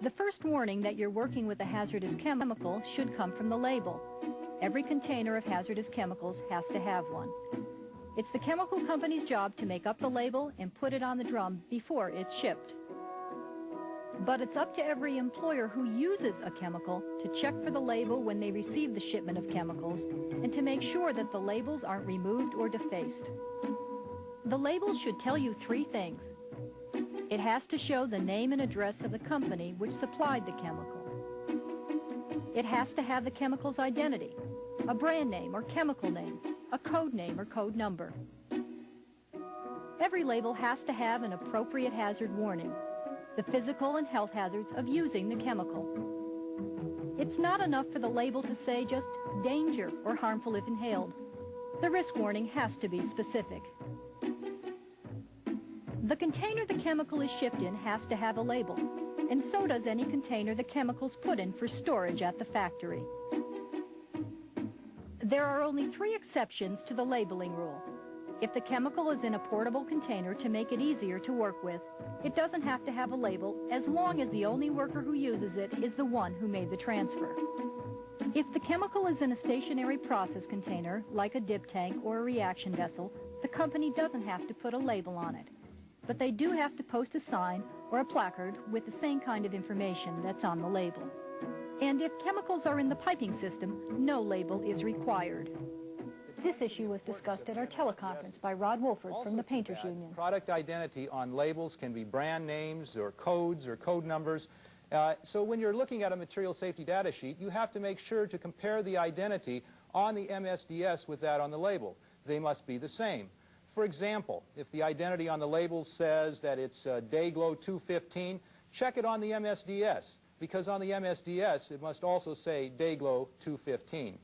The first warning that you're working with a hazardous chemical should come from the label. Every container of hazardous chemicals has to have one. It's the chemical company's job to make up the label and put it on the drum before it's shipped. But it's up to every employer who uses a chemical to check for the label when they receive the shipment of chemicals and to make sure that the labels aren't removed or defaced. The label should tell you three things. It has to show the name and address of the company which supplied the chemical. It has to have the chemical's identity, a brand name or chemical name, a code name or code number. Every label has to have an appropriate hazard warning, the physical and health hazards of using the chemical. It's not enough for the label to say just danger or harmful if inhaled. The risk warning has to be specific. The container the chemical is shipped in has to have a label, and so does any container the chemical's put in for storage at the factory. There are only 3 exceptions to the labeling rule. If the chemical is in a portable container to make it easier to work with, it doesn't have to have a label as long as the only worker who uses it is the one who made the transfer. If the chemical is in a stationary process container, like a dip tank or a reaction vessel, the company doesn't have to put a label on it. But they do have to post a sign or a placard with the same kind of information that's on the label. And if chemicals are in the piping system, no label is required. This issue was discussed at our teleconference by Rod Wolford from the Painters Union. Product identity on labels can be brand names or codes or code numbers. So when you're looking at a material safety data sheet, you have to make sure to compare the identity on the MSDS with that on the label. They must be the same. For example, if the identity on the label says that it's Dayglow 215, check it on the MSDS, because on the MSDS it must also say Dayglow 215.